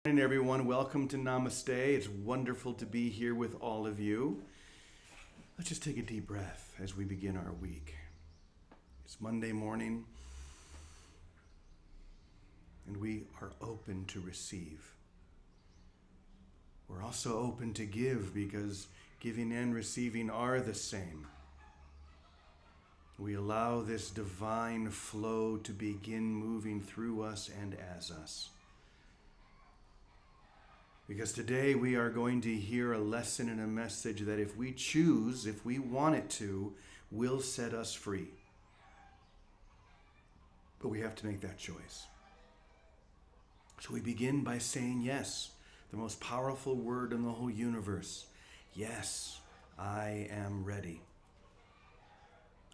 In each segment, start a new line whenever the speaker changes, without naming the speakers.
Good morning, everyone. Welcome to Namaste. It's wonderful to be here with all of you. Let's just take a deep breath as we begin our week. It's Monday morning, and we are open to receive. We're also open to give because giving and receiving are the same. We allow this divine flow to begin moving through us and as us. Because today we are going to hear a lesson and a message that if we choose, if we want it to, will set us free. But we have to make that choice. So we begin by saying yes, the most powerful word in the whole universe. Yes, I am ready.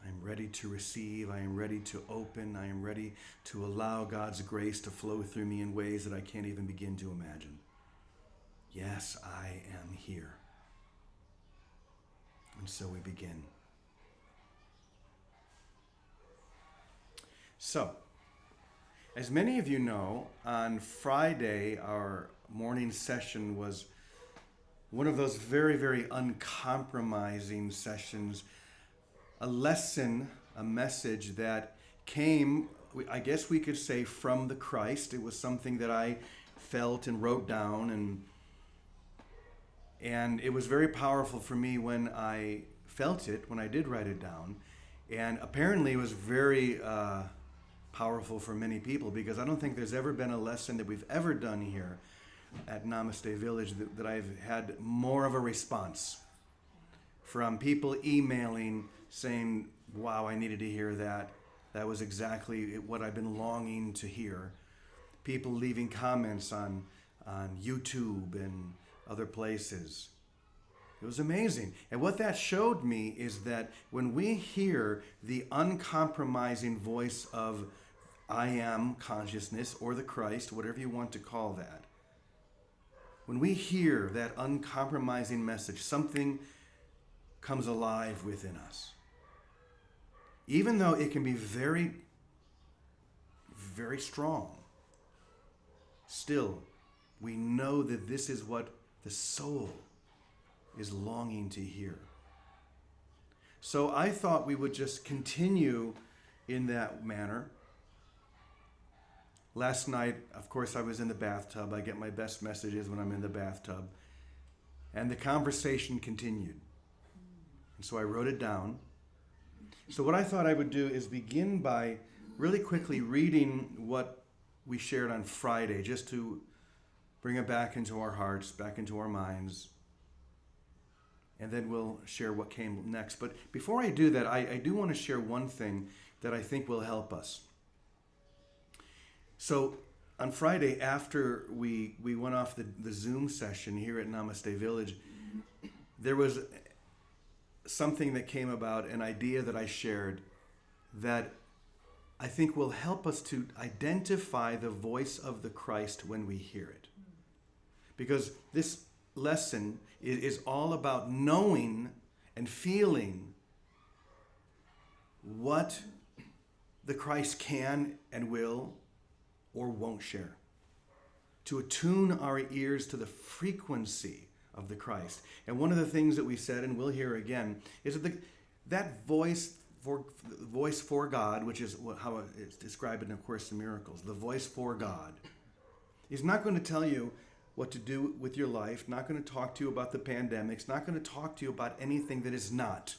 I am ready to receive. I am ready to open. I am ready to allow God's grace to flow through me in ways that I can't even begin to imagine. Yes, I am here. And so we begin. So, as many of you know, on Friday, our morning session was one of those very, very uncompromising sessions. A lesson, a message that came, I guess we could say, from the Christ. It was something that I felt and wrote down, and it was very powerful for me when I felt it, when I did write it down. And apparently it was very powerful for many people, because I don't think there's ever been a lesson that we've ever done here at Namaste Village that I've had more of a response from people emailing saying, wow, I needed to hear that. That was exactly what I've been longing to hear. People leaving comments on YouTube and other places. It was amazing. And what that showed me is that when we hear the uncompromising voice of I am consciousness, or the Christ, whatever you want to call that, when we hear that uncompromising message, something comes alive within us. Even though it can be very, very strong, still, we know that this is what the soul is longing to hear. So I thought we would just continue in that manner. Last night, of course, I was in the bathtub. I get my best messages when I'm in the bathtub. And the conversation continued. And so I wrote it down. So what I thought I would do is begin by really quickly reading what we shared on Friday, just to bring it back into our hearts, back into our minds, and then we'll share what came next. But before I do that, I do want to share one thing that I think will help us. So on Friday, after we went off the Zoom session here at Namaste Village, there was something that came about, an idea that I shared that I think will help us to identify the voice of the Christ when we hear it. Because this lesson is all about knowing and feeling what the Christ can and will or won't share. To attune our ears to the frequency of the Christ. And one of the things that we said, and we'll hear again, is that that voice for God, which is how it's described in A Course in Miracles, the voice for God, is not going to tell you what to do with your life, not going to talk to you about the pandemics, not going to talk to you about anything that is not.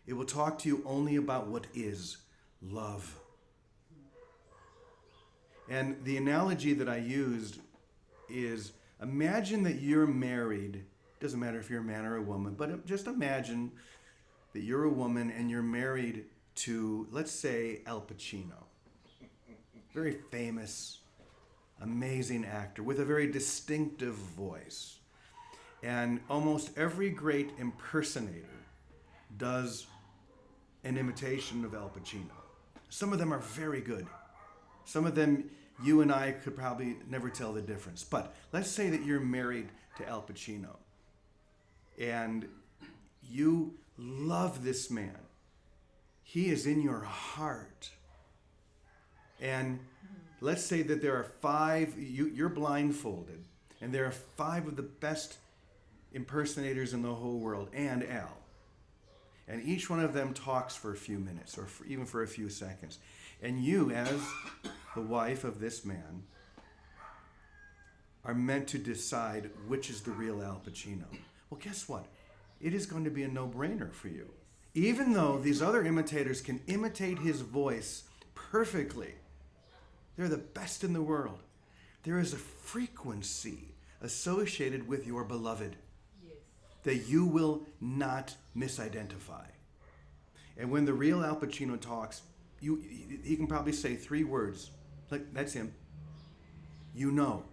It will talk to you only about what is love. And the analogy that I used is, imagine that you're married. Doesn't matter if you're a man or a woman, but just imagine that you're a woman and you're married to, let's say, Al Pacino. Very famous, amazing actor with a very distinctive voice. And almost every great impersonator does an imitation of Al Pacino. Some of them are very good. Some of them, you and I could probably never tell the difference. But let's say that you're married to Al Pacino and you love this man. He is in your heart. And Let's say that there are five, you're blindfolded, and there are five of the best impersonators in the whole world, and Al. And each one of them talks for a few minutes, or even for a few seconds. And you, as the wife of this man, are meant to decide which is the real Al Pacino. Well, guess what? It is going to be a no-brainer for you. Even though these other imitators can imitate his voice perfectly, they're the best in the world. There is a frequency associated with your beloved that you will not misidentify. And when the real Al Pacino talks, he can probably say 3 words, like, that's him. You know,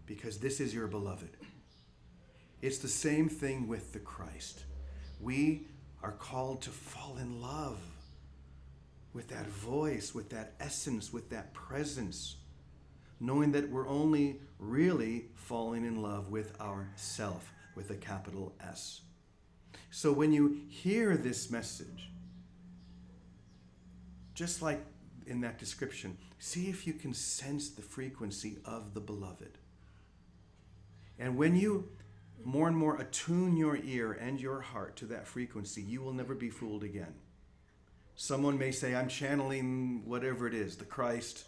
because this is your beloved. It's the same thing with the Christ. We are called to fall in love with that voice, with that essence, with that presence, knowing that we're only really falling in love with ourself, with a capital S. So when you hear this message, just like in that description, see if you can sense the frequency of the beloved. And when you more and more attune your ear and your heart to that frequency, you will never be fooled again. Someone may say, I'm channeling whatever it is, the Christ,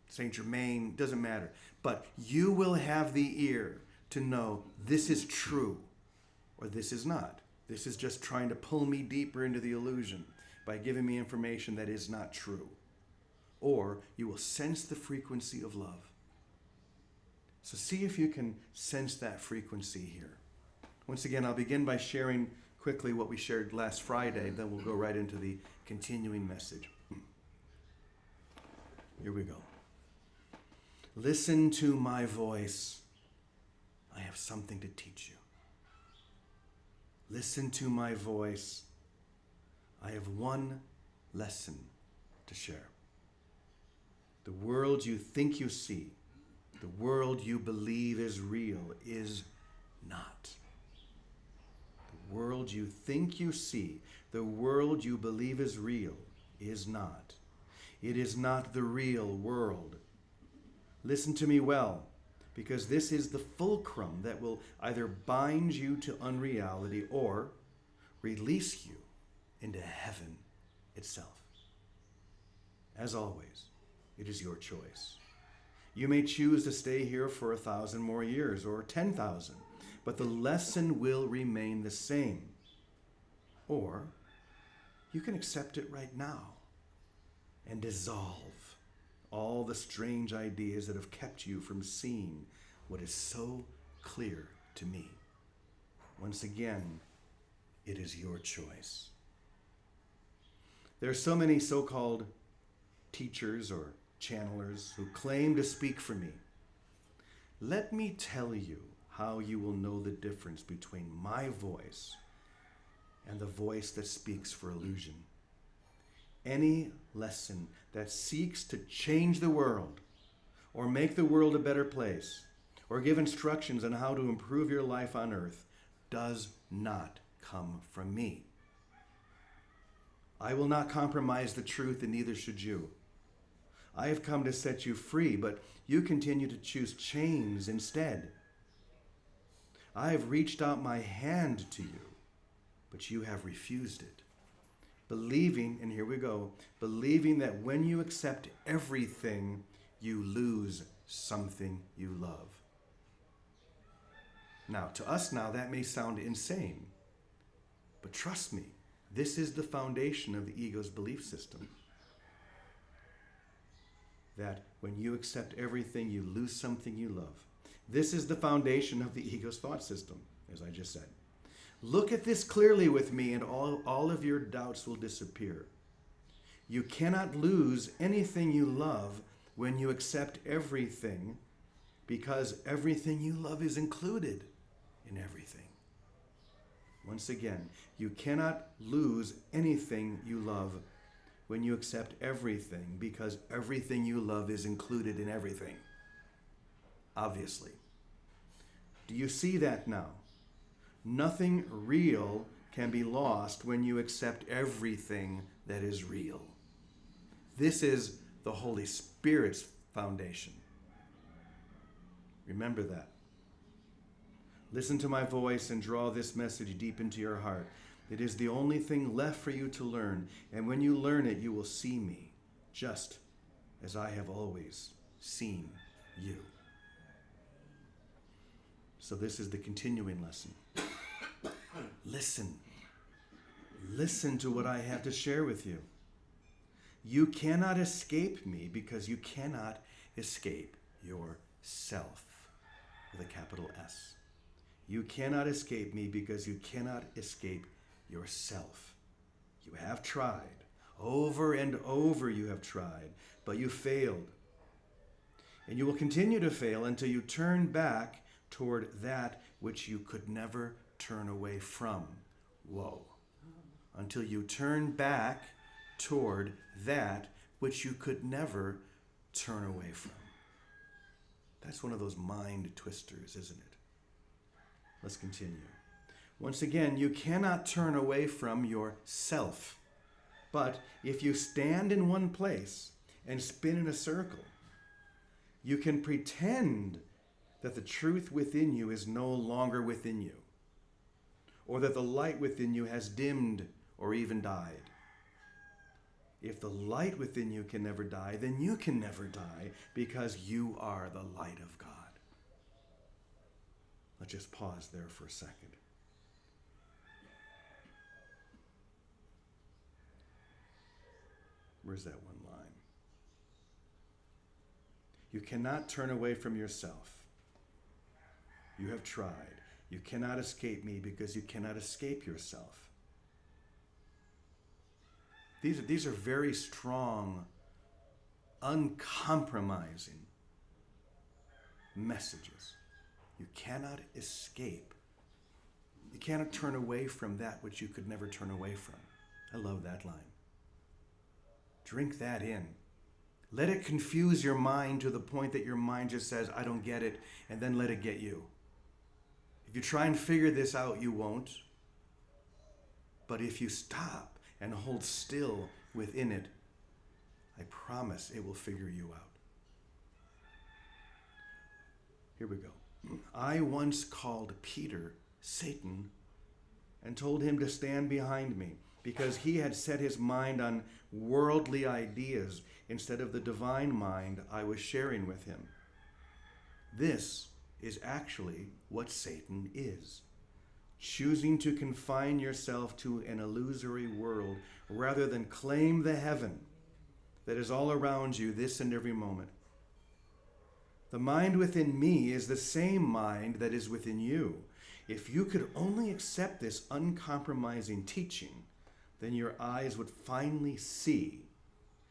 Saint Germain, doesn't matter. But you will have the ear to know this is true or this is not. This is just trying to pull me deeper into the illusion by giving me information that is not true. Or you will sense the frequency of love. So see if you can sense that frequency here. Once again, I'll begin by sharing quickly what we shared last Friday, then we'll go right into the continuing message. Here we go. Listen to my voice. I have something to teach you. Listen to my voice. I have one lesson to share. The world you think you see, the world you believe is real, is not. The world you think you see, the world you believe is real, is not. It is not the real world. Listen to me well, because this is the fulcrum that will either bind you to unreality or release you into heaven itself. As always, it is your choice. You may choose to stay here for 1,000 more years or 10,000, but the lesson will remain the same. Or you can accept it right now and dissolve all the strange ideas that have kept you from seeing what is so clear to me. Once again, it is your choice. There are so many so-called teachers or channelers who claim to speak for me. Let me tell you how you will know the difference between my voice and the voice that speaks for illusion. Any lesson that seeks to change the world or make the world a better place or give instructions on how to improve your life on earth does not come from me. I will not compromise the truth, and neither should you. I have come to set you free, but you continue to choose chains instead. I have reached out my hand to you, but you have refused it. Believing, and here we go, believing that when you accept everything, you lose something you love. Now, to us now, that may sound insane, but trust me, this is the foundation of the ego's belief system. That when you accept everything, you lose something you love. This is the foundation of the ego's thought system, as I just said. Look at this clearly with me, and all of your doubts will disappear. You cannot lose anything you love when you accept everything, because everything you love is included in everything. Once again, you cannot lose anything you love when you accept everything, because everything you love is included in everything. Obviously. Do you see that now? Nothing real can be lost when you accept everything that is real. This is the Holy Spirit's foundation. Remember that. Listen to my voice and draw this message deep into your heart. It is the only thing left for you to learn, and when you learn it, you will see me, just as I have always seen you. So this is the continuing lesson. Listen. Listen to what I have to share with you. You cannot escape me because you cannot escape yourself, with a capital S. You cannot escape me because you cannot escape yourself. You have tried. Over and over you have tried, but you failed. And you will continue to fail until you turn back toward that which you could never turn away from. Whoa. Until you turn back toward that which you could never turn away from. That's one of those mind twisters, isn't it? Let's continue. Once again, you cannot turn away from yourself. But if you stand in one place and spin in a circle, you can pretend that the truth within you is no longer within you, or that the light within you has dimmed or even died. If the light within you can never die, then you can never die because you are the light of God. Let's just pause there for a second. Where's that one line? You cannot turn away from yourself. You have tried. You cannot escape me because you cannot escape yourself. These are very strong, uncompromising messages. You cannot escape. You cannot turn away from that which you could never turn away from. I love that line. Drink that in. Let it confuse your mind to the point that your mind just says, I don't get it, and then let it get you. If you try and figure this out, you won't. But if you stop and hold still within it, I promise it will figure you out. Here we go. I once called Peter Satan and told him to stand behind me because he had set his mind on worldly ideas instead of the divine mind I was sharing with him. This is actually what Satan is. Choosing to confine yourself to an illusory world rather than claim the heaven that is all around you this and every moment. The mind within me is the same mind that is within you. If you could only accept this uncompromising teaching, then your eyes would finally see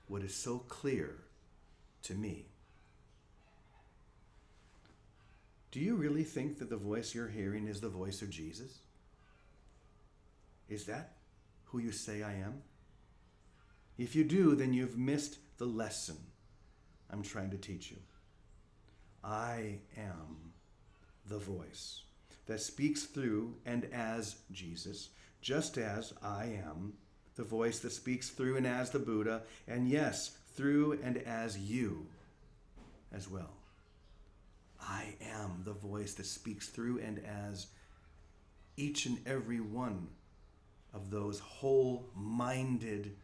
what is so clear to me. Do you really think that the voice you're hearing is the voice of Jesus? Is that who you say I am? If you do, then you've missed the lesson I'm trying to teach you. I am the voice that speaks through and as Jesus, just as I am the voice that speaks through and as the Buddha, and yes, through and as you as well. I am the voice that speaks through and as each and every one of those whole-minded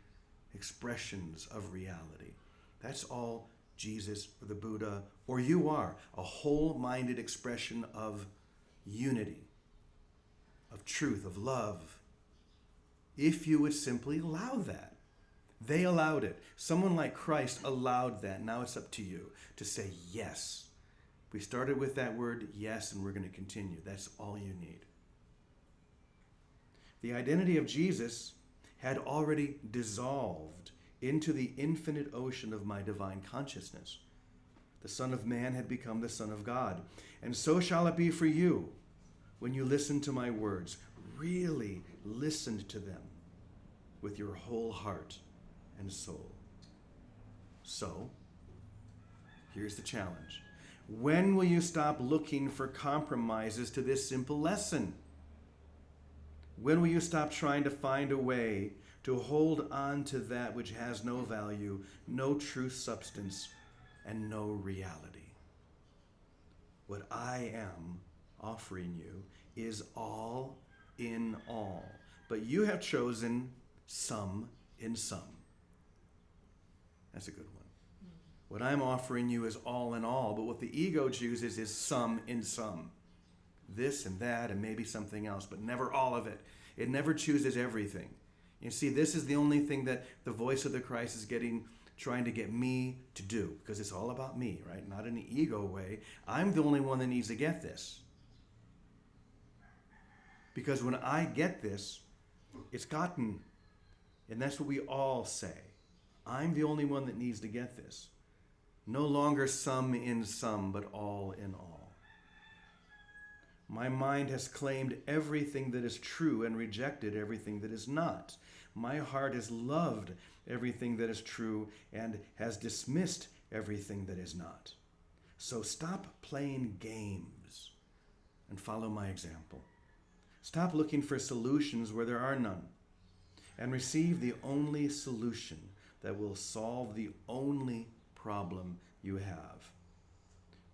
expressions of reality. That's all Jesus or the Buddha or you are, a whole-minded expression of unity, of truth, of love. If you would simply allow that. They allowed it. Someone like Christ allowed that. Now it's up to you to say yes. We started with that word yes, and we're going to continue. That's all you need. The identity of Jesus had already dissolved into the infinite ocean of my divine consciousness. The Son of Man had become the Son of God. And so shall it be for you when you listen to my words. Really listen to them with your whole heart and soul. So, here's the challenge. When will you stop looking for compromises to this simple lesson? When will you stop trying to find a way to hold on to that which has no value, no true substance, and no reality. What I am offering you is all in all. But you have chosen some in some. That's a good one. What I'm offering you is all in all, but what the ego chooses is some in some. This and that and maybe something else, but never all of it. It never chooses everything. You see, this is the only thing that the voice of the Christ is trying to get me to do, because it's all about me, right? Not in an ego way. I'm the only one that needs to get this. Because when I get this, it's gotten. And that's what we all say. I'm the only one that needs to get this. No longer some in some, but all in all. My mind has claimed everything that is true and rejected everything that is not. My heart has loved everything that is true and has dismissed everything that is not. So stop playing games and follow my example. Stop looking for solutions where there are none, and receive the only solution that will solve the only problem you have.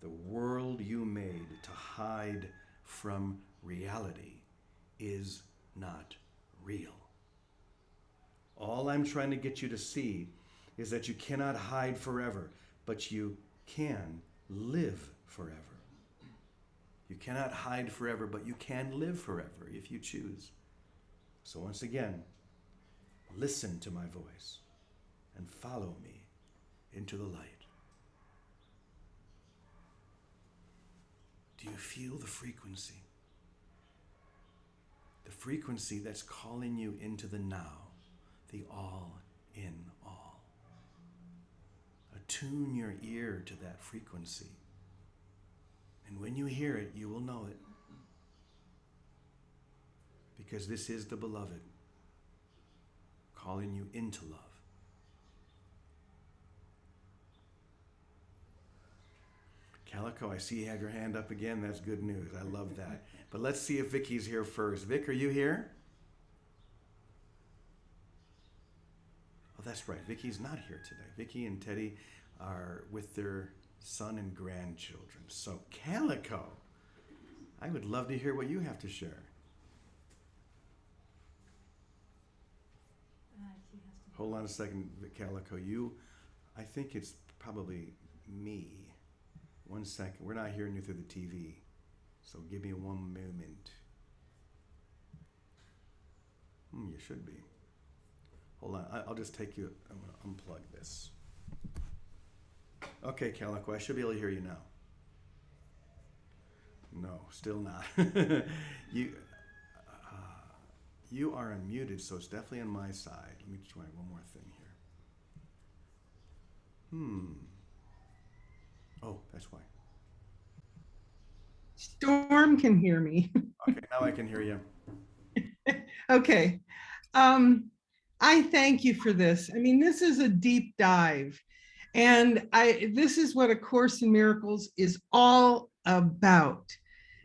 The world you made to hide from reality is not real. All I'm trying to get you to see is that you cannot hide forever, but you can live forever. You cannot hide forever, but you can live forever if you choose. So once again, listen to my voice and follow me into the light. Do you feel the frequency? The frequency that's calling you into the now, the all in all. Attune your ear to that frequency. And when you hear it, you will know it. Because this is the beloved calling you into love. Calico, I see you have your hand up again. That's good news. I love that. But let's see if Vicky's here first. Vic, are you here? Oh, that's right. Vicky's not here today. Vicky and Teddy are with their son and grandchildren. So, Calico, I would love to hear what you have to share. Hold on a second, Calico. I think it's probably me. 1 second. We're not hearing you through the TV. So give me one moment. You should be. Hold on. I'll just take you. I'm going to unplug this. Okay, Calico. I should be able to hear you now. No, still not. You are unmuted, so it's definitely on my side. Let me try one more thing here. Oh, that's why.
Storm can hear me.
Okay, now I can hear you.
Okay. I thank you for this. I mean, this is a deep dive. And this is what A Course in Miracles is all about.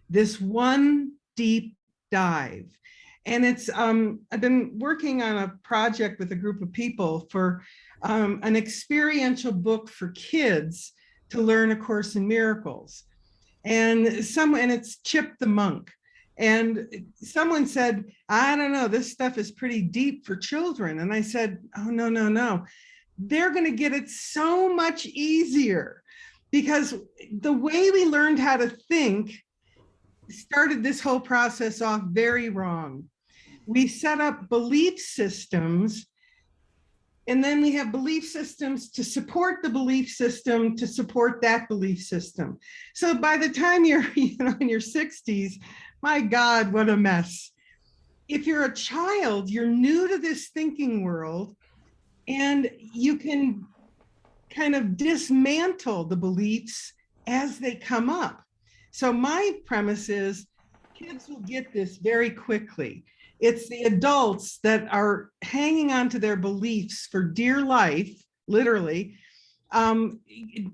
This one deep dive. And it's, I've been working on a project with a group of people for an experiential book for kids to learn A Course in Miracles. And it's Chip the Monk. And someone said, I don't know, this stuff is pretty deep for children. And I said, oh, no. They're going to get it so much easier, because the way we learned how to think started this whole process off very wrong. We set up belief systems, and then we have belief systems to support the belief system to support that belief system. So by the time you're in your 60s, my God, what a mess. If you're a child, you're new to this thinking world, and you can kind of dismantle the beliefs as they come up. So my premise is kids will get this very quickly. It's the adults that are hanging on to their beliefs for dear life, literally. They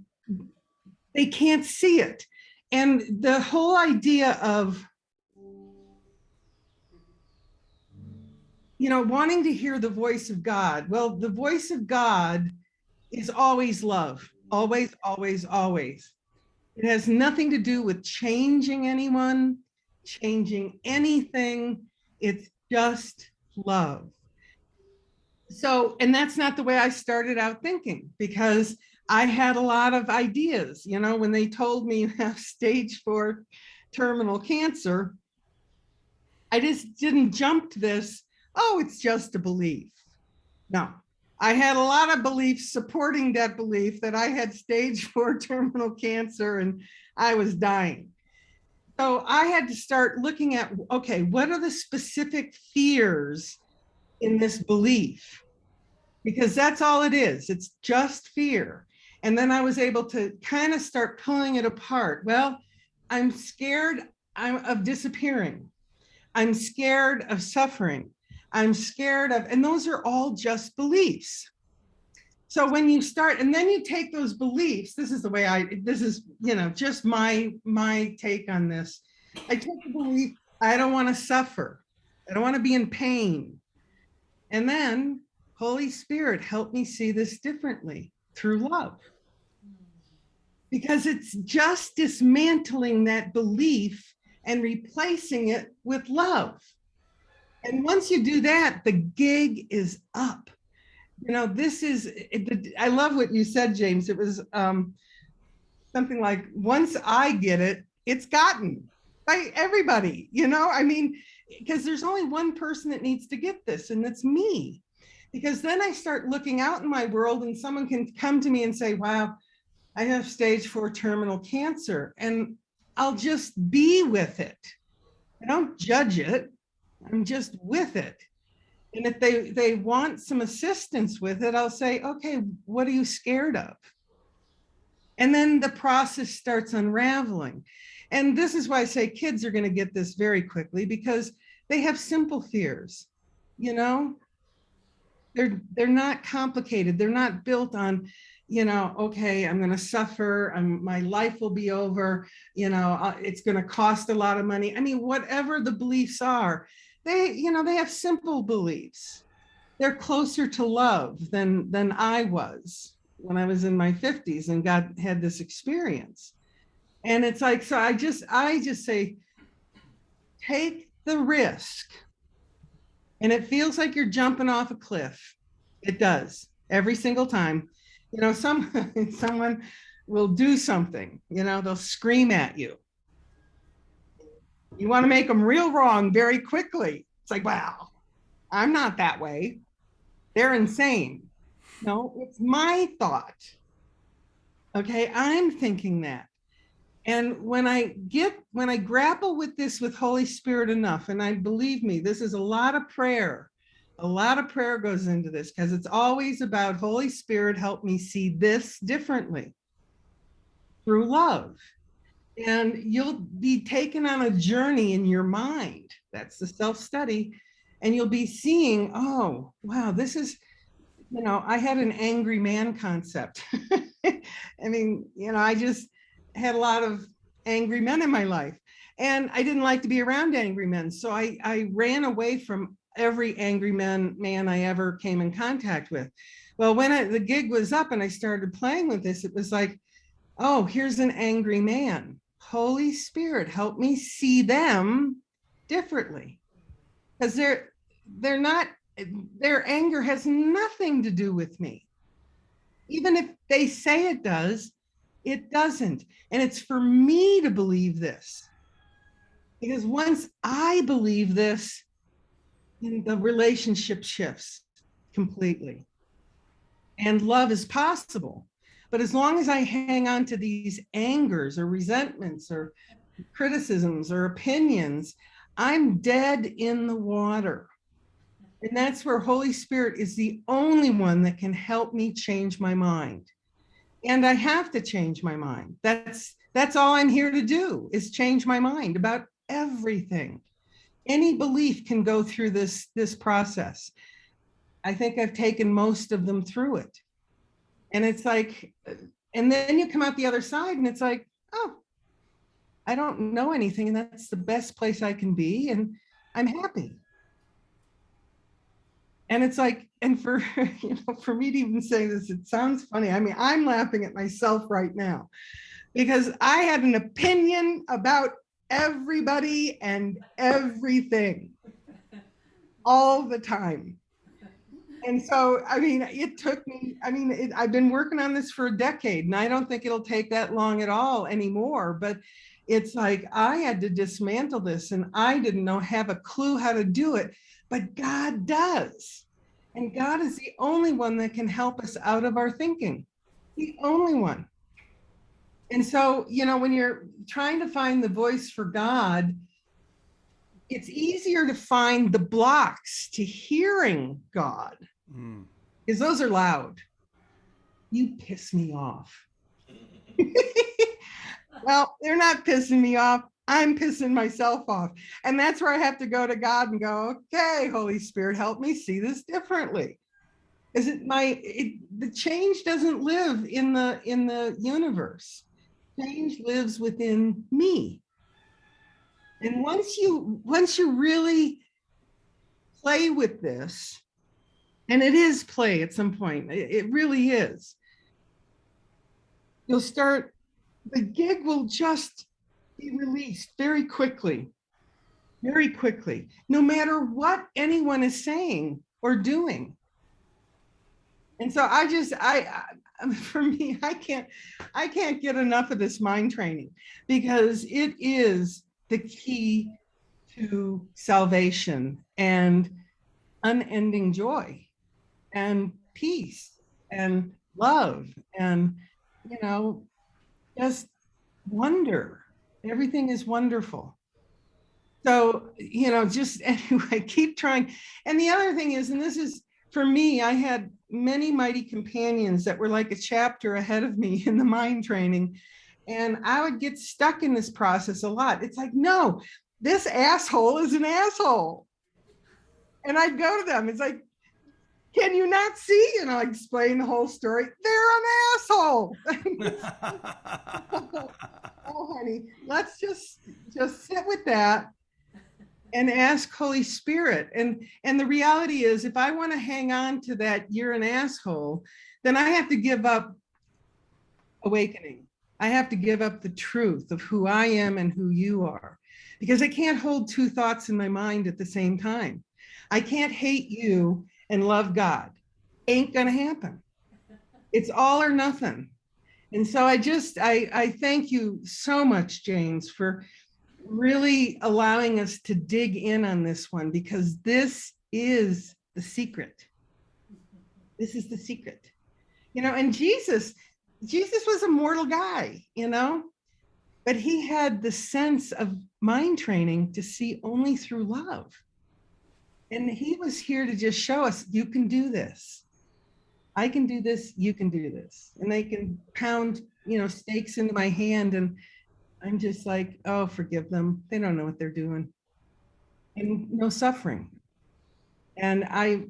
can't see it. And the whole idea of wanting to hear the voice of God. Well, the voice of God is always love, always, always, always. It has nothing to do with changing anyone, changing anything. It's just love. So, and that's not the way I started out thinking, because I had a lot of ideas. When they told me you have stage 4 terminal cancer, I just didn't jump to this, oh, it's just a belief. No, I had a lot of beliefs supporting that belief that I had stage 4 terminal cancer and I was dying. So I had to start looking at, okay, what are the specific fears in this belief? Because that's all it is. It's just fear. And then I was able to kind of start pulling it apart. Well, I'm scared of disappearing. I'm scared of suffering. I'm scared of, and those are all just beliefs. So when you start, and then you take those beliefs, this is the way this is, just my take on this. I take the belief, I don't want to suffer. I don't want to be in pain. And then Holy Spirit, help me see this differently through love. Because it's just dismantling that belief and replacing it with love. And once you do that, the gig is up. This is, I love what you said, James. It was something like, once I get it, it's gotten by everybody, because there's only one person that needs to get this, and that's me. Because then I start looking out in my world and someone can come to me and say, wow, I have stage 4 terminal cancer, and I'll just be with it. I don't judge it. I'm just with it. And if they want some assistance with it, I'll say, okay, what are you scared of? And then the process starts unraveling. And this is why I say kids are going to get this very quickly, because they have simple fears. They're not complicated. They're not built on, okay, I'm going to suffer. My life will be over. It's going to cost a lot of money. I mean, whatever the beliefs are, they have simple beliefs. They're closer to love than I was when I was in my 50s and had this experience. And it's like, so I just say, take the risk. And it feels like you're jumping off a cliff. It does every single time. Someone will do something, they'll scream at you. You want to make them real wrong very quickly. It's like, wow, I'm not that way. They're insane. No, it's my thought. Okay, I'm thinking that. And when I grapple with this with Holy Spirit enough, and believe me, this is a lot of prayer. A lot of prayer goes into this, because it's always about Holy Spirit, help me see this differently through love. And you'll be taken on a journey in your mind. That's the self-study. And you'll be seeing, oh, wow, this is, I had an angry man concept. I mean, I just had a lot of angry men in my life, and I didn't like to be around angry men. So I ran away from every angry man I ever came in contact with. Well, when the gig was up and I started playing with this, it was like, oh, here's an angry man. Holy Spirit, help me see them differently. Because they're not, their anger has nothing to do with me. Even if they say it does, it doesn't. And it's for me to believe this. Because once I believe this, the relationship shifts completely. And love is possible. But as long as I hang on to these angers or resentments or criticisms or opinions, I'm dead in the water. And that's where Holy Spirit is the only one that can help me change my mind. And I have to change my mind. That's all I'm here to do, is change my mind about everything. Any belief can go through this process. I think I've taken most of them through it. And it's like, and then you come out the other side and it's like, oh, I don't know anything. And that's the best place I can be. And I'm happy. And it's like, and for, for me to even say this, it sounds funny. I mean, I'm laughing at myself right now because I had an opinion about everybody and everything all the time. And so, I mean, it took me, I've been working on this for a decade, and I don't think it'll take that long at all anymore. But it's like I had to dismantle this, and I didn't have a clue how to do it, but God does. And God is the only one that can help us out of our thinking, the only one. And so, when you're trying to find the voice for God, it's easier to find the blocks to hearing God, because those are loud. You piss me off. Well, they're not pissing me off. I'm pissing myself off. And that's where I have to go to God and go, okay, Holy Spirit, help me see this differently. Is the change doesn't live in the universe. Change lives within me. And once you really play with this, and it is play at some point, it really is, the gig will just be released very quickly, no matter what anyone is saying or doing. And so for me, I can't get enough of this mind training, because it is the key to salvation and unending joy and peace and love and, just wonder. Everything is wonderful. So, just anyway, keep trying. And the other thing is, and this is for me, I had many mighty companions that were like a chapter ahead of me in the mind training. And I would get stuck in this process a lot. It's like, no, this asshole is an asshole. And I'd go to them. It's like, can you not see? And I'll explain the whole story. They're an asshole. Oh, honey, let's just sit with that and ask Holy Spirit. And the reality is, if I want to hang on to that, you're an asshole, then I have to give up awakening. I have to give up the truth of who I am and who you are, because I can't hold two thoughts in my mind at the same time. I can't hate you and love God. Ain't gonna happen. It's all or nothing. And so I thank you so much, James, for really allowing us to dig in on this one, because this is the secret. This is the secret. And Jesus was a mortal guy, but he had the sense of mind training to see only through love. And he was here to just show us, you can do this. I can do this, you can do this. And they can pound, stakes into my hand, and I'm just like, oh, forgive them. They don't know what they're doing. And no suffering. And I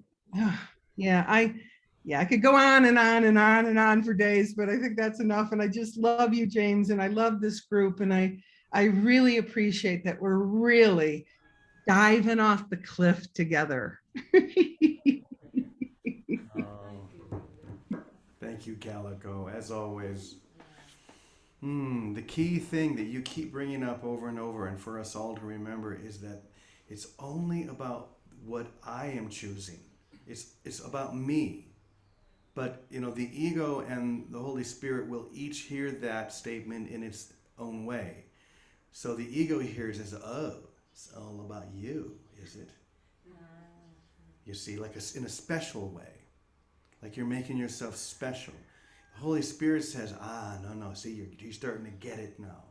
could go on and on and on and on for days, but I think that's enough. And I just love you, James, and I love this group. And I really appreciate that we're really diving off the cliff together.
Thank you, Calico, as always. The key thing that you keep bringing up over and over, and for us all to remember, is that it's only about what I am choosing. It's about me. But, the ego and the Holy Spirit will each hear that statement in its own way. So the ego hears as, oh, it's all about you, is it? You see, like in a special way. Like you're making yourself special. The Holy Spirit says, no, see, you're starting to get it now.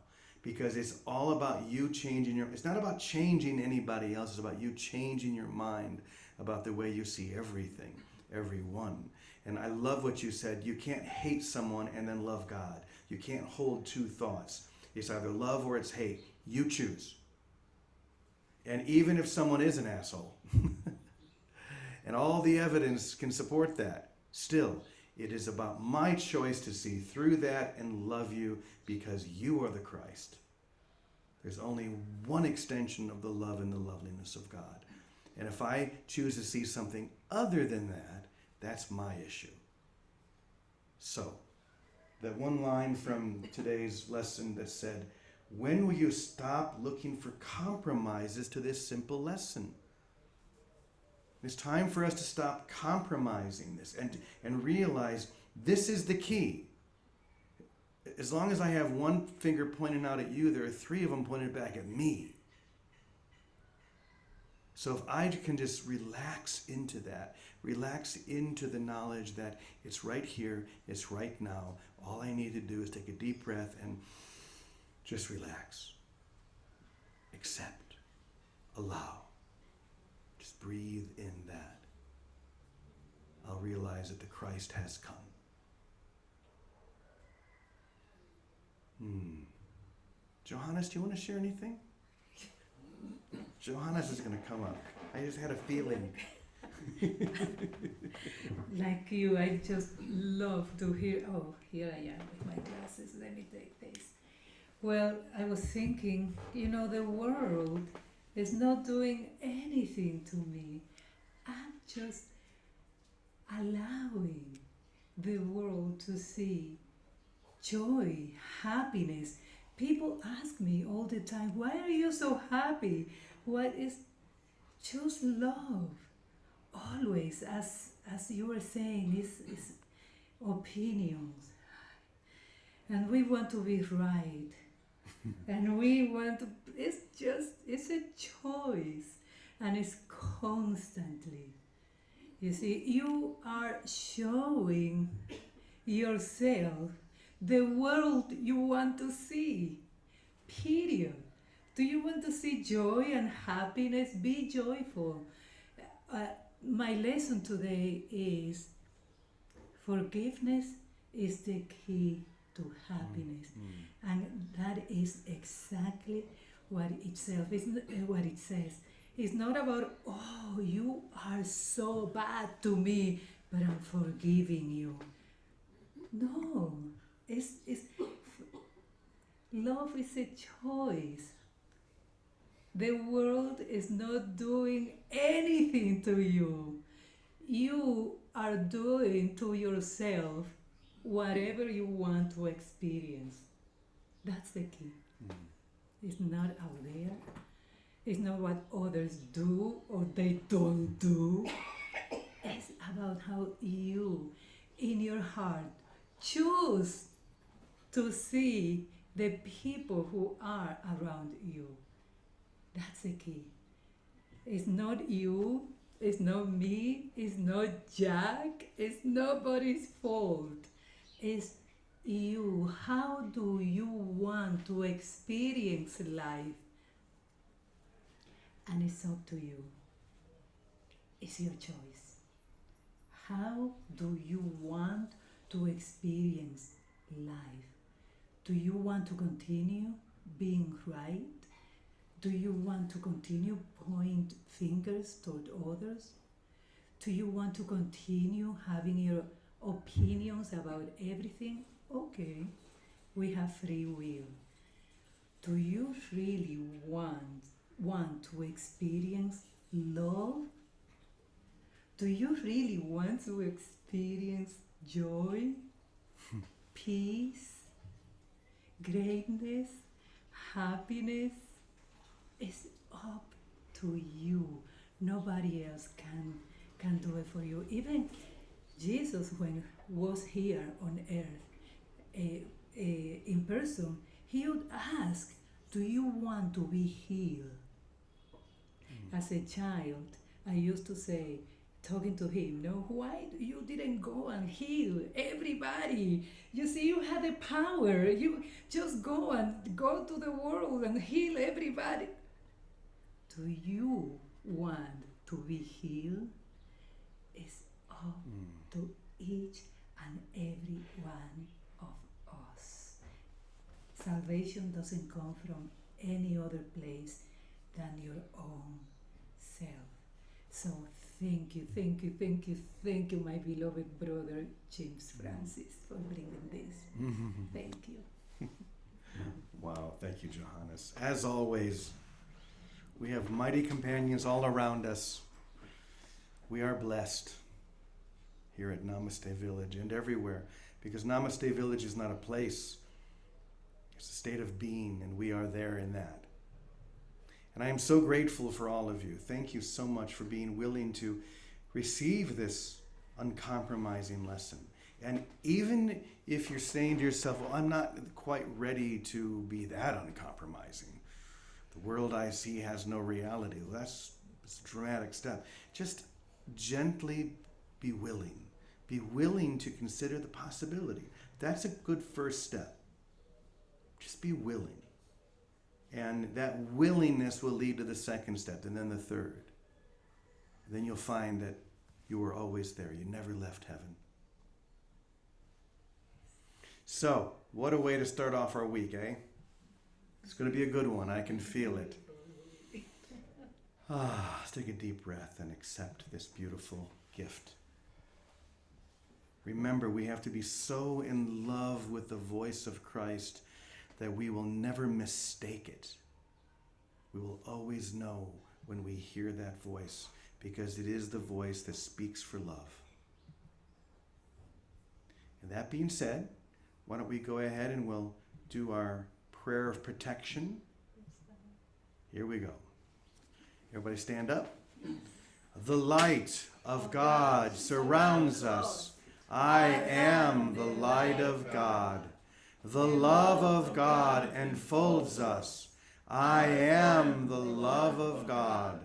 Because it's all about you changing it's not about changing anybody else, it's about you changing your mind about the way you see everything, everyone. And I love what you said. You can't hate someone and then love God. You can't hold two thoughts. It's either love or it's hate. You choose. And even if someone is an asshole, and all the evidence can support that, still, it is about my choice to see through that and love you, because you are the Christ. There's only one extension of the love and the loveliness of God. And if I choose to see something other than that, that's my issue. So, that one line from today's lesson that said, when will you stop looking for compromises to this simple lesson? It's time for us to stop compromising this and realize this is the key. As long as I have one finger pointing out at you, there are three of them pointed back at me. So if I can just relax into that, relax into the knowledge that it's right here, it's right now. All I need to do is take a deep breath and just relax. Accept. Allow. Just breathe in that. I'll realize that the Christ has come. Johannes, do you want to share anything? Johannes is going to come up. I just had a feeling.
Like you, I just love to hear. Oh, here I am with my glasses. Let me take this. Well, I was thinking, the world is not doing anything to me. I'm just allowing the world to see joy, happiness. People ask me all the time, why are you so happy? What is just love? Always, as you were saying, is opinions. And we want to be right. And we want to, it's a choice. And it's constantly. You see, you are showing yourself the world you want to see. Period. Do you want to see joy and happiness? Be joyful. My lesson today is forgiveness is the key to happiness. And that is exactly what it says. It's not about, oh, you are so bad to me, but I'm forgiving you. No, it's love is a choice. The world is not doing anything to you. You are doing to yourself whatever you want to experience. That's the key. It's not out there. It's not what others do or they don't do. It's about how you, in your heart, choose to see the people who are around you. That's the key. It's not you, it's not me, it's not Jack, it's nobody's fault. It's you. How do you want to experience life? And it's up to you. It's your choice. How do you want to experience life? Do you want to continue being right? Do you want to continue point fingers toward others? Do you want to continue having your opinions about everything? Okay, we have free will. Do you really want to experience love? Do you really want to experience joy, peace, greatness, happiness? It's up to you. Nobody else can do it for you. Even Jesus, when was here on earth in person, he would ask, do you want to be healed? As a child, I used to say, talking to him, no, why you didn't go and heal everybody? You see, you had the power. You just go to the world and heal everybody. Do you want to be healed? It's up to each and every one of us. Salvation doesn't come from any other place than your own self. So thank you, my beloved brother James Francis, for bringing this. Thank you.
Wow, thank you, Johannes. As always, We have mighty companions all around us. We are blessed here at Namaste Village and everywhere, because Namaste Village is not a place. It's a state of being, and we are there in that. And I am so grateful for all of you. Thank you so much for being willing to receive this uncompromising lesson. And even if you're saying to yourself, well, I'm not quite ready to be that uncompromising. The world I see has no reality. Well, that's a dramatic step. Just gently be willing. Be willing to consider the possibility. That's a good first step. Just be willing. And that willingness will lead to the second step, and then the third. And then you'll find that you were always there. You never left heaven. So, what a way to start off our week, eh? It's going to be a good one. I can feel it. Let's take a deep breath and accept this beautiful gift. Remember, we have to be so in love with the voice of Christ that we will never mistake it. We will always know when we hear that voice, because it is the voice that speaks for love. And that being said, why don't we go ahead and we'll do our prayer of protection. Here we go. Everybody stand up. The light of God surrounds us. I am the light of God. The love of God enfolds us. I am the love of God.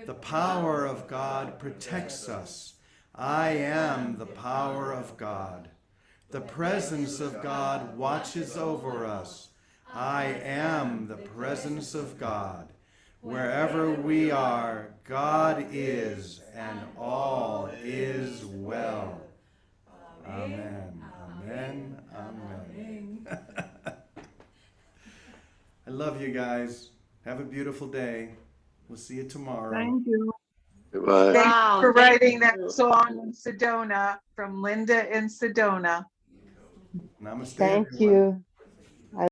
The power of God protects us. I am the power of God. The presence of God watches over us. I am the presence of God. Wherever we are, God is, and all is well. Amen. Amen. Amen. I love you guys. Have a beautiful day. We'll see you tomorrow.
Thank you.
Goodbye.
Thank
Wow,
you for
thank
writing
you.
that song in Sedona, from Linda in Sedona.
Namaste,
Thank
everyone.
you.